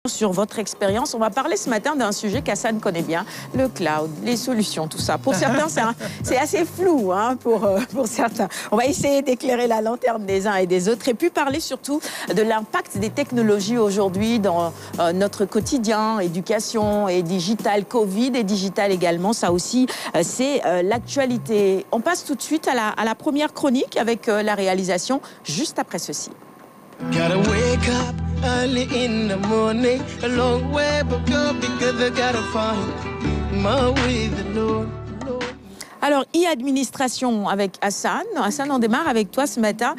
Sur votre expérience. On va parler ce matin d'un sujet qu'Hassane connaît bien, le cloud, les solutions, tout ça. Pour certains, c'est assez flou pour certains. On va essayer d'éclairer la lanterne des uns et des autres et puis parler surtout de l'impact des technologies aujourd'hui dans notre quotidien, éducation et digital, Covid et digital également. Ça aussi, c'est l'actualité. On passe tout de suite à la première chronique avec la réalisation juste après ceci. Gotta wake up early in the morning, a long way but go because I gotta find my way the Lord. Alors, e-administration avec Hassane. Hassane, on démarre avec toi ce matin.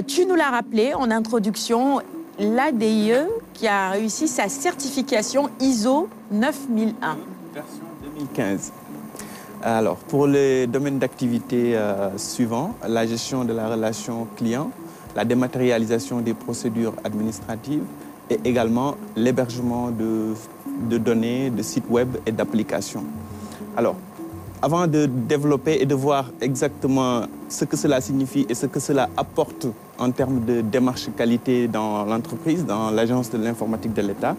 Tu nous l'as rappelé en introduction, l'ADIE qui a réussi sa certification ISO 9001. Version 2015. Alors, pour les domaines d'activité suivants, la gestion de la relation client, la dématérialisation des procédures administratives et également l'hébergement de données, de sites web et d'applications. Alors, avant de développer et de voir exactement ce que cela signifie et ce que cela apporte en termes de démarche qualité dans l'entreprise, dans l'Agence de l'informatique de l'État,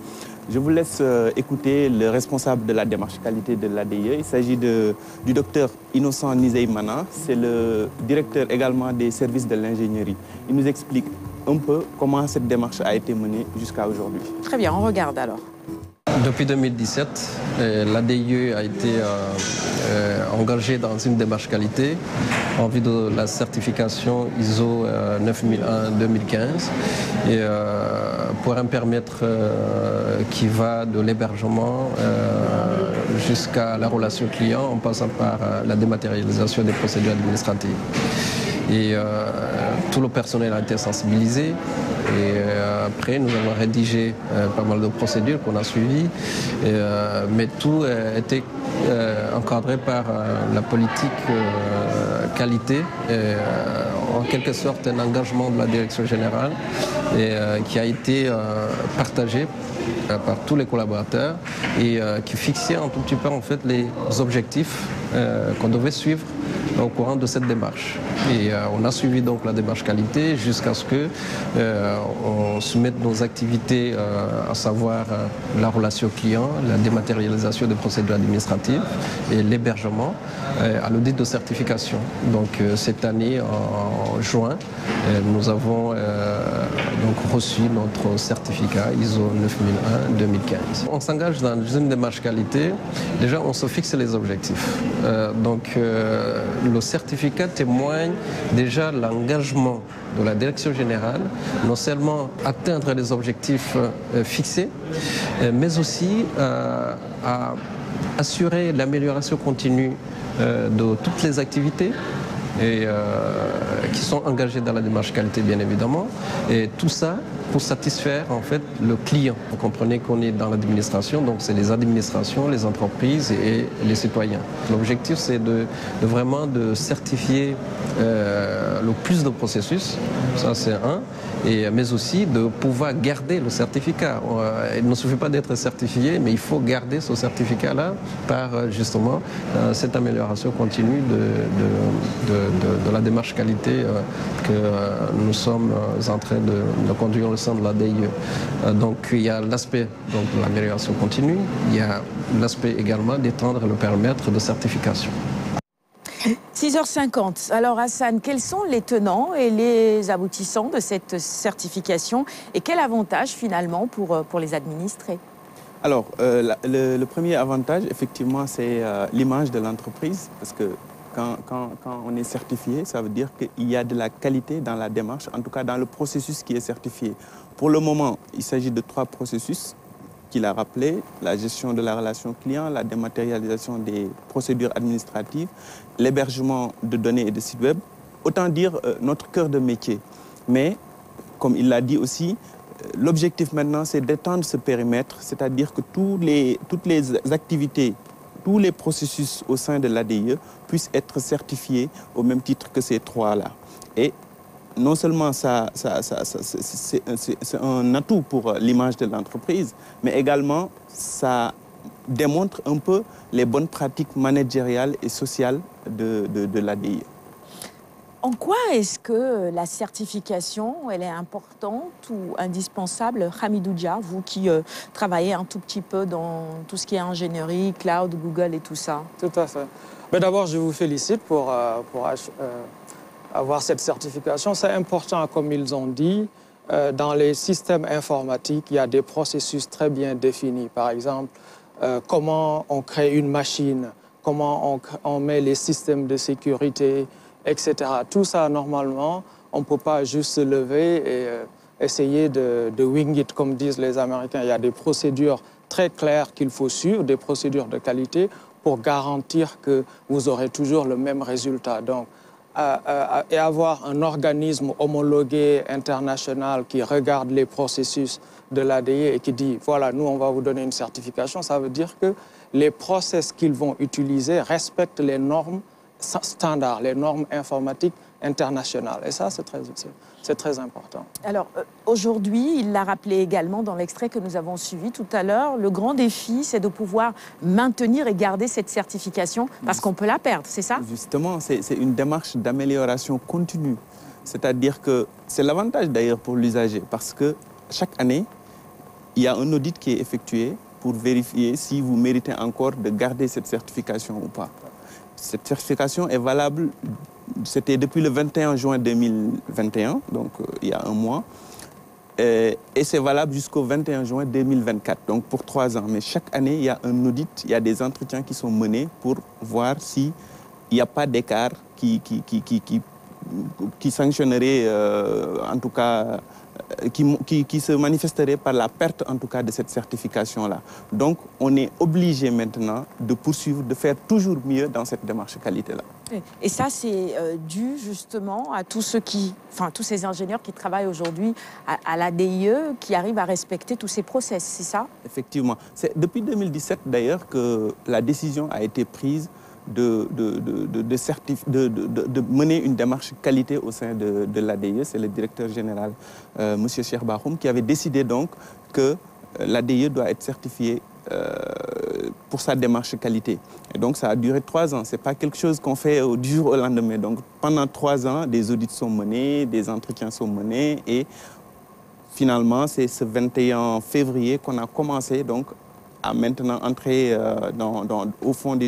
je vous laisse écouter le responsable de la démarche qualité de l'ADIE. Il s'agit du docteur Innocent Nizeymana, c'est le directeur également des services de l'ingénierie. Il nous explique un peu comment cette démarche a été menée jusqu'à aujourd'hui. Très bien, on regarde alors. Depuis 2017, l'ADIE a été engagée dans une démarche qualité en vue de la certification ISO 9001-2015 et pour un périmètre qui va de l'hébergement jusqu'à la relation client en passant par la dématérialisation des procédures administratives. Et tout le personnel a été sensibilisé et après nous avons rédigé pas mal de procédures qu'on a suivies, mais tout a été encadré par la politique qualité, en quelque sorte un engagement de la direction générale qui a été partagé par tous les collaborateurs et qui fixait un tout petit peu en fait les objectifs qu'on devait suivre au courant de cette démarche. Et on a suivi donc la démarche qualité jusqu'à ce que on soumette nos activités, à savoir la relation client, la dématérialisation des procédures administratives et l'hébergement à l'audit de certification. Donc cette année, en juin, nous avons donc reçu notre certificat ISO 9001-2015. On s'engage dans une démarche qualité. Déjà, on se fixe les objectifs. Donc le certificat témoigne déjà l'engagement de la direction générale, non seulement atteindre les objectifs fixés, mais aussi à assurer l'amélioration continue de toutes les activités et qui sont engagées dans la démarche qualité bien évidemment, et tout ça pour satisfaire en fait le client. Vous comprenez qu'on est dans l'administration, donc c'est les administrations, les entreprises et les citoyens. L'objectif c'est de vraiment de certifier le plus de processus, ça c'est un, mais aussi de pouvoir garder le certificat. Il ne suffit pas d'être certifié, mais il faut garder ce certificat-là par justement cette amélioration continue de la démarche qualité que nous sommes en train de conduire au sein de l'ADIE. Donc il y a l'aspect de l'amélioration continue, il y a l'aspect également d'étendre le périmètre de certification. 6h50. Alors Hassane, quels sont les tenants et les aboutissants de cette certification et quel avantage finalement pour les administrés? Alors, le premier avantage, effectivement, c'est l'image de l'entreprise, parce que quand on est certifié, ça veut dire qu'il y a de la qualité dans la démarche, en tout cas dans le processus qui est certifié. Pour le moment, il s'agit de 3 processus qu'il a rappelé, la gestion de la relation client, la dématérialisation des procédures administratives, l'hébergement de données et de sites web. Autant dire notre cœur de métier. Mais, comme il l'a dit aussi, l'objectif maintenant, c'est d'étendre ce périmètre, c'est-à-dire que toutes les activités, tous les processus au sein de l'ADIE puissent être certifiés au même titre que ces 3-là. Et non seulement c'est un atout pour l'image de l'entreprise, mais également ça démontre un peu les bonnes pratiques managériales et sociales de l'ADIE. En quoi est-ce que la certification, elle est importante ou indispensable? Hamidou Dia, vous qui travaillez un tout petit peu dans tout ce qui est ingénierie, cloud, Google et tout ça. Tout à fait. Mais d'abord, je vous félicite pour avoir cette certification. C'est important, comme ils ont dit. Dans les systèmes informatiques, il y a des processus très bien définis. Par exemple, comment on crée une machine, comment on met les systèmes de sécurité, etc. Tout ça, normalement, on ne peut pas juste se lever et essayer de wing it, comme disent les Américains. Il y a des procédures très claires qu'il faut suivre, des procédures de qualité pour garantir que vous aurez toujours le même résultat. Donc, et avoir un organisme homologué international qui regarde les processus de l'ADI et qui dit, voilà, nous, on va vous donner une certification, ça veut dire que les process qu'ils vont utiliser respectent les normes standards, les normes informatiques internationales. Et ça, c'est très important. Alors, aujourd'hui, il l'a rappelé également dans l'extrait que nous avons suivi tout à l'heure, le grand défi, c'est de pouvoir maintenir et garder cette certification parce qu'on peut la perdre, c'est ça? Justement, c'est une démarche d'amélioration continue. C'est-à-dire que c'est l'avantage d'ailleurs pour l'usager parce que chaque année, il y a un audit qui est effectué pour vérifier si vous méritez encore de garder cette certification ou pas. Cette certification est valable, c'était depuis le 21 juin 2021, donc il y a un mois, et c'est valable jusqu'au 21 juin 2024, donc pour 3 ans. Mais chaque année, il y a un audit, il y a des entretiens qui sont menés pour voir s'il n'y a pas d'écart qui sanctionnerait, en tout cas, qui se manifesterait par la perte, en tout cas, de cette certification-là. Donc, on est obligé maintenant de poursuivre, de faire toujours mieux dans cette démarche qualité-là. Et ça, c'est dû justement à tous ces ingénieurs qui travaillent aujourd'hui à l'ADIE, qui arrivent à respecter tous ces process, c'est ça? Effectivement. C'est depuis 2017, d'ailleurs, que la décision a été prise de mener une démarche qualité au sein de l'ADIE. C'est le directeur général, M. Cheikh Bahoum, qui avait décidé donc que l'ADIE doit être certifiée pour sa démarche qualité. Et donc ça a duré 3 ans. Ce n'est pas quelque chose qu'on fait du jour au lendemain. Donc pendant 3 ans, des audits sont menés, des entretiens sont menés et finalement, c'est ce 21 février qu'on a commencé donc à maintenant entrer au fond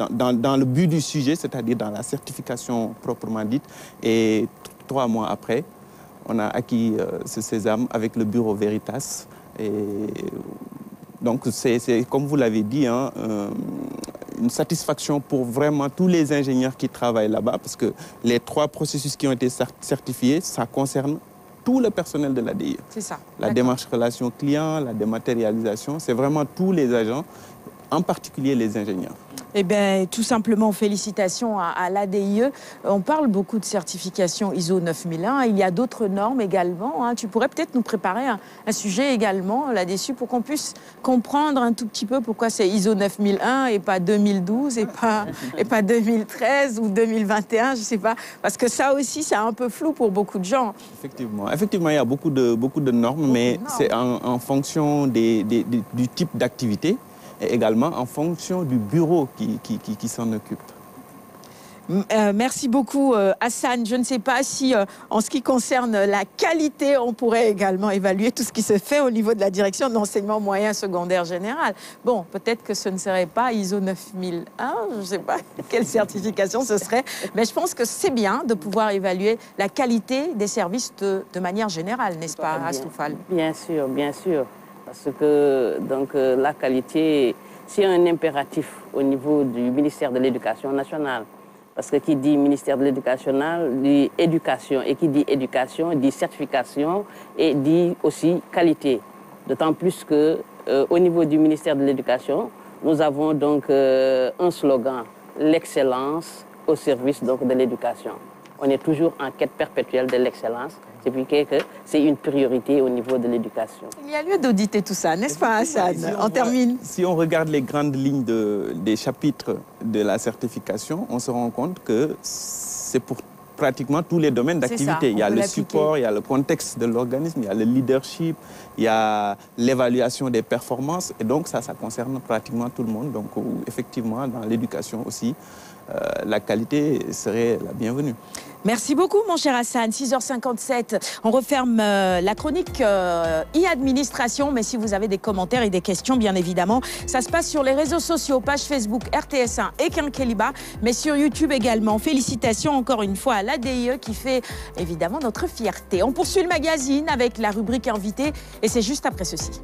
dans le but du sujet, c'est-à-dire dans la certification proprement dite. Et 3 mois après, on a acquis ce sésame avec le bureau Veritas. Et donc, c'est comme vous l'avez dit, hein, une satisfaction pour vraiment tous les ingénieurs qui travaillent là-bas, parce que les 3 processus qui ont été certifiés, ça concerne tout le personnel de l'ADIE. C'est ça. La démarche relation client, la dématérialisation, c'est vraiment tous les agents, en particulier les ingénieurs. Eh bien, tout simplement, félicitations à l'ADIE. On parle beaucoup de certification ISO 9001. Il y a d'autres normes également. Hein. Tu pourrais peut-être nous préparer un sujet également là-dessus pour qu'on puisse comprendre un tout petit peu pourquoi c'est ISO 9001 et pas 2012 et pas 2013 ou 2021, je ne sais pas. Parce que ça aussi, c'est un peu flou pour beaucoup de gens. Effectivement, il y a beaucoup de normes, mais c'est en fonction du type d'activité. Et également en fonction du bureau qui s'en occupe. Merci beaucoup, Hassan. Je ne sais pas si, en ce qui concerne la qualité, on pourrait également évaluer tout ce qui se fait au niveau de la direction de l'enseignement moyen secondaire général. Bon, peut-être que ce ne serait pas ISO 9001, je ne sais pas quelle certification ce serait, mais je pense que c'est bien de pouvoir évaluer la qualité des services de manière générale, n'est-ce pas, Astoufal? Bien sûr, bien sûr. Parce que donc, la qualité, c'est un impératif au niveau du ministère de l'Éducation nationale. Parce que qui dit ministère de l'Éducation nationale dit éducation. Et qui dit éducation dit certification et dit aussi qualité. D'autant plus qu'au niveau du ministère de l'Éducation, nous avons donc un slogan, l'excellence au service donc, de l'éducation. On est toujours en quête perpétuelle de l'excellence. C'est que c'est une priorité au niveau de l'éducation. Il y a lieu d'auditer tout ça, n'est-ce pas, Hassan? On termine. Si on regarde les grandes lignes des chapitres de la certification, on se rend compte que c'est pour pratiquement tous les domaines d'activité. Il y a le support, il y a le contexte de l'organisme, il y a le leadership, il y a l'évaluation des performances. Et donc ça concerne pratiquement tout le monde. Donc effectivement, dans l'éducation aussi, la qualité serait la bienvenue. Merci beaucoup, mon cher Hassan. 6h57, on referme la chronique e-administration. Mais si vous avez des commentaires et des questions, bien évidemment, ça se passe sur les réseaux sociaux, page Facebook RTS1 et Quinqueliba, mais sur YouTube également. Félicitations encore une fois à l'ADIE qui fait évidemment notre fierté. On poursuit le magazine avec la rubrique invité et c'est juste après ceci.